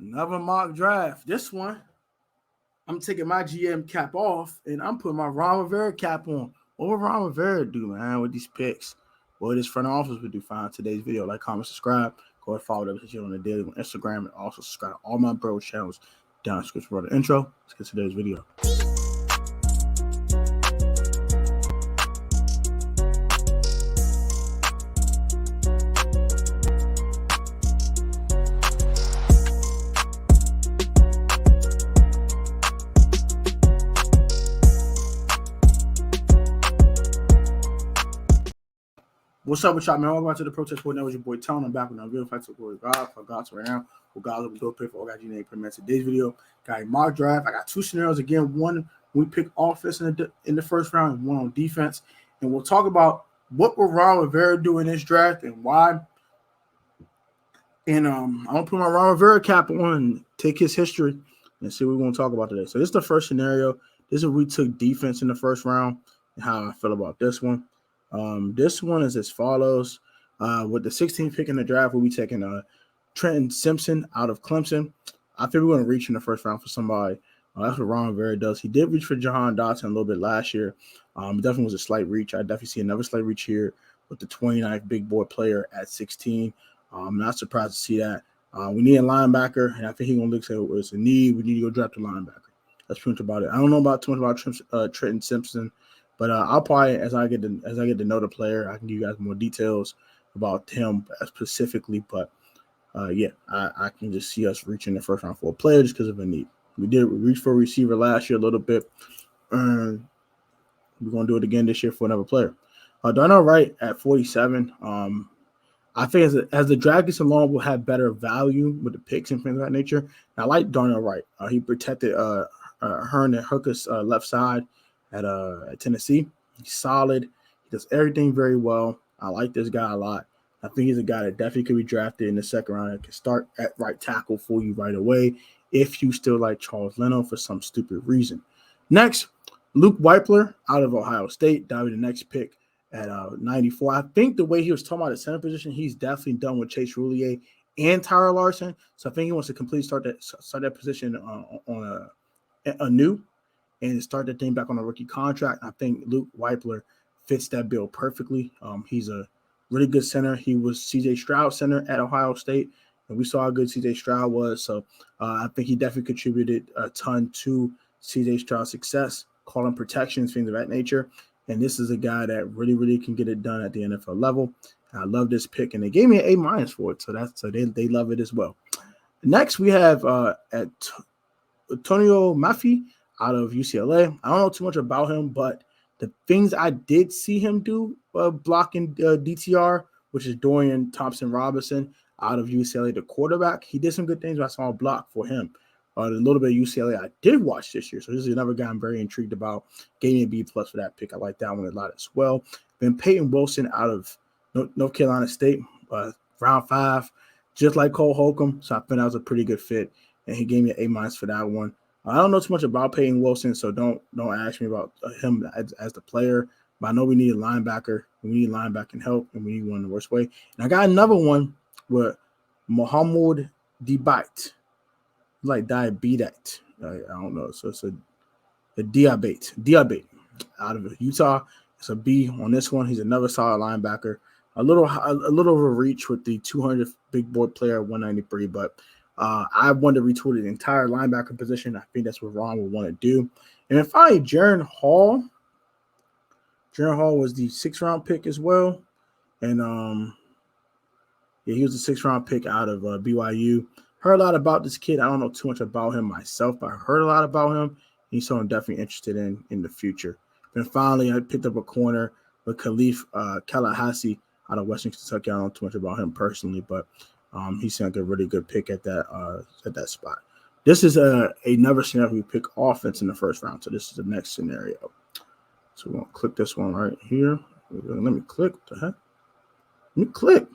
Another mock draft. This one, I'm taking my GM cap off and I'm putting my Ron Rivera cap on. What would Ron Rivera do, man, with these picks? What this front office would do? Find today's video. Like, comment, subscribe. Go and follow the channel on the daily on Instagram, and also subscribe to all my bro channels down in the description for the intro. Let's get to today's video. What's up with y'all, man? Welcome back to the Protest Board. That was your boy Tony. I'm back with another video. Fight to glory God, for God's right now. For God's will pay for all God, you name. Today's video got a mock draft. I got two scenarios again. One, we pick offense in the first round, and one on defense. And we'll talk about what will Ron Rivera do in this draft and why. And I'm gonna put my Ron Rivera cap on and take his history and see what we're gonna talk about today. So this is the first scenario. This is we took defense in the first round and how I feel about this one. This one is as follows. With the 16th pick in the draft, we'll be taking Trenton Simpson out of Clemson. I think we're going to reach in the first round for somebody. That's what Ron Rivera does. He did reach for Jahan Dotson a little bit last year. It definitely was a slight reach. I definitely see another slight reach here with the 29th big boy player at 16. I'm not surprised to see that. We need a linebacker, and I think he's going to look at it's a need. We need to go draft a linebacker. That's pretty much about it. I don't know too much about Trenton Simpson. But I'll probably, as I get to know the player, I can give you guys more details about him specifically. But yeah, I can just see us reaching the first round for a player just because of a need. We did reach for a receiver last year a little bit. We're gonna do it again this year for another player. Darnell Wright at 47. I think as the draft gets along, we'll have better value with the picks and things of that nature. And I like Darnell Wright. He protected Herndon and Hooker's left side at Tennessee. He's solid. He does everything very well. I like this guy a lot. I think he's a guy that definitely could be drafted in the second round and can start at right tackle for you right away if you still like Charles Leno for some stupid reason. Next, Luke Weipler out of Ohio State. That'll be the next pick at 94. I think the way he was talking about the center position, he's definitely done with Chase Roulier and Tyler Larson. So I think he wants to completely start that position on a new and start that thing back on a rookie contract. I think Luke Weipler fits that bill perfectly. He's a really good center. He was C.J. Stroud center at Ohio State, and we saw how good C.J. Stroud was. So I think he definitely contributed a ton to C.J. Stroud's success, calling protections, things of that nature. And this is a guy that really, really can get it done at the NFL level. I love this pick, and they gave me an A- for it, so they love it as well. Next, we have at TonyHamilton out of UCLA. I don't know too much about him, but the things I did see him do blocking DTR, which is Dorian Thompson-Robinson out of UCLA, the quarterback, he did some good things. I saw a block for him. A little bit of UCLA I did watch this year, so this is another guy I'm very intrigued about. Gave me a B+ for that pick. I like that one a lot as well. Then Peyton Wilson out of North Carolina State, round 5, just like Cole Holcomb, so I think that was a pretty good fit, and he gave me an A- for that one. I don't know too much about Peyton Wilson, so don't ask me about him as the player. But I know we need a linebacker. We need linebacking help, and we need one in the worst way. And I got another one with Mohamed Diabate, like diabetes. I don't know. So it's a Diabate out of Utah. It's a B on this one. He's another solid linebacker. A little of a reach with the 200 big boy player, 193, but. I want to retool the entire linebacker position. I think that's what Ron would want to do. And then finally, Jaren Hall. Jaren Hall was the 6th round pick as well. And yeah, he was a 6th round pick out of BYU. Heard a lot about this kid. I don't know too much about him myself, but I heard a lot about him. And so I'm definitely interested in the future. Then finally, I picked up a corner with Khalif Tallahassee out of Western Kentucky. I don't know too much about him personally, but he seemed like a really good pick at that spot. This is another scenario we pick offense in the first round. So this is the next scenario. So we're going to click this one right here. Let me click. What the heck? Let me click.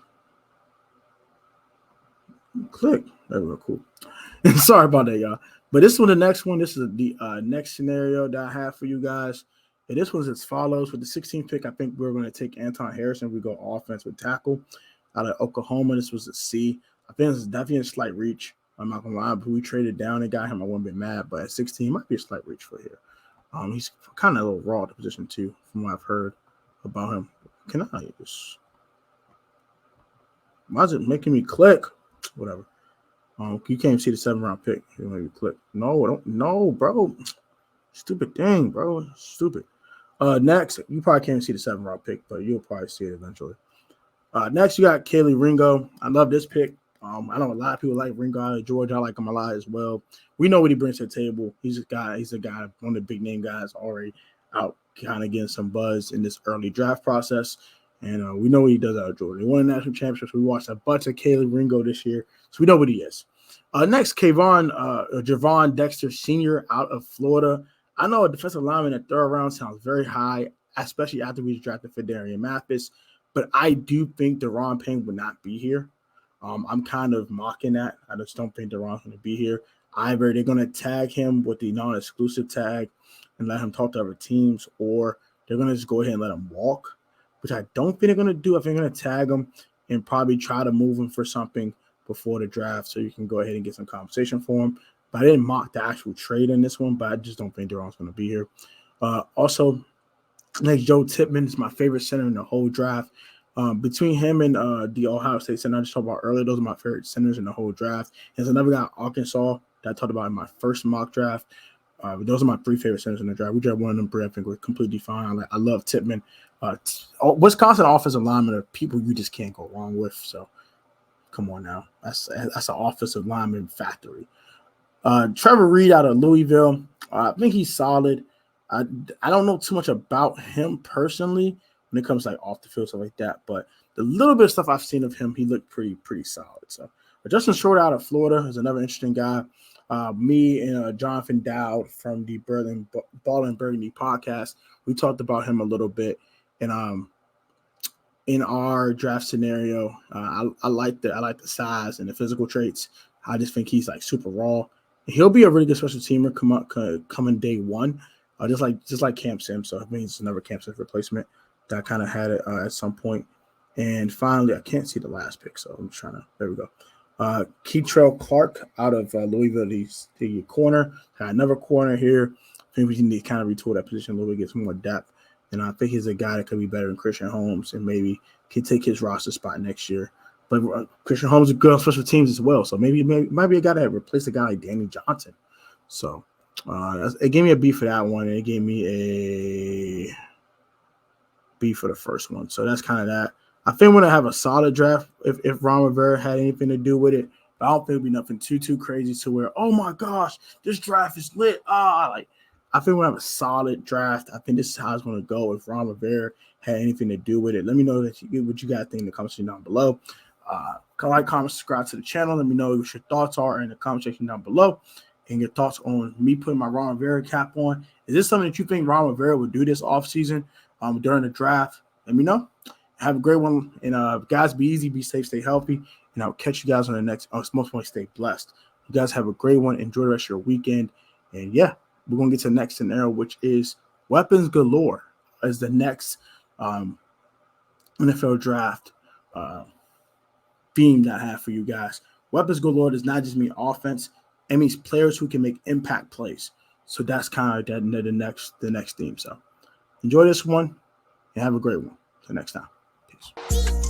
There we go. Cool. Sorry about that, y'all. But this one, the next one, this is the next scenario that I have for you guys. And this one's as follows. With the 16th pick, I think we're going to take Anton Harrison. We go offense with tackle out of Oklahoma. This was a C. I think this is definitely a slight reach. I'm not gonna lie, but we traded down and got him. I wouldn't be mad, but at 16, might be a slight reach for here. He's kind of a little raw at the position too, from what I've heard about him. Can I just? Why is it making me click? Whatever. You can't see the 7th-round pick. You maybe click. No, bro. Stupid thing, bro. Stupid. Next, you probably can't see the 7th-round pick, but you'll probably see it eventually. Next, you got Kelee Ringo. I love this pick. I know a lot of people like Ringo out of Georgia. I like him a lot as well. We know what he brings to the table. He's a guy, one of the big name guys already out kind of getting some buzz in this early draft process. And we know what he does out of Georgia. He won the national championships. We watched a bunch of Kelee Ringo this year, so we know what he is. Next, Javon Dexter Sr. out of Florida. I know a defensive lineman in the 3rd round sounds very high, especially after we drafted Phidarian Mathis. But I do think Daron Payne would not be here. I'm kind of mocking that. I just don't think Daron's going to be here. Either they're going to tag him with the non-exclusive tag and let him talk to other teams, or they're going to just go ahead and let him walk, which I don't think they're going to do. I think they're going to tag him and probably try to move him for something before the draft so you can go ahead and get some compensation for him. But I didn't mock the actual trade in this one, but I just don't think Daron's going to be here. Also, next, Joe Tippmann is my favorite center in the whole draft. Between him and the Ohio State center I just talked about earlier, those are my favorite centers in the whole draft. There's another guy, Arkansas, that I talked about in my first mock draft. Those are my 3 favorite centers in the draft. We drafted one of them, I think, was completely fine. I love Tippmann. Wisconsin offensive linemen are people you just can't go wrong with. So, come on now. That's an offensive lineman factory. Trevor Reed out of Louisville. I think he's solid. I don't know too much about him personally when it comes to like off the field, stuff like that. But the little bit of stuff I've seen of him, he looked pretty solid. So Justin Short out of Florida is another interesting guy. Me and Jonathan Dowd from the Ballin Burgundy podcast, we talked about him a little bit. And in our draft scenario, I like the size and the physical traits. I just think he's like super raw. He'll be a really good special teamer coming day one, just like Cam Sims. So I mean, it's another Cam Sims replacement that I kind of had it at some point. And finally, I can't see the last pick, so I'm trying to. There we go. Keitrell Clark out of Louisville, the corner. Got another corner here. I think we need to kind of retool that position a little bit, get some more depth. And I think he's a guy that could be better than Christian Holmes and maybe can take his roster spot next year. But Christian Holmes is good on special teams as well. So maybe might be a guy that replace a guy like Danny Johnson. So it gave me a B for that one, and it gave me a B for the first one. So that's kind of that. I think we're going to have a solid draft if Ron Rivera had anything to do with it. But I don't think it'll be nothing too crazy to where, oh, my gosh, this draft is lit. I think we're going to have a solid draft. I think this is how it's going to go if Ron Rivera had anything to do with it. Let me know what you guys think in the comment section down below. Like, comment, subscribe to the channel. Let me know what your thoughts are in the comment section down below and your thoughts on me putting my Ron Rivera cap on. Is this something that you think Ron Rivera would do this offseason during the draft? Let me know. Have a great one. And guys, be easy, be safe, stay healthy. And I'll catch you guys on the next. Most importantly, stay blessed. You guys have a great one. Enjoy the rest of your weekend. And yeah, we're going to get to the next scenario, which is weapons galore as the next NFL draft theme that I have for you guys. Weapons galore does not just mean offense. It means players who can make impact plays. So that's kind of the next theme. So enjoy this one and have a great one. Till next time. Peace.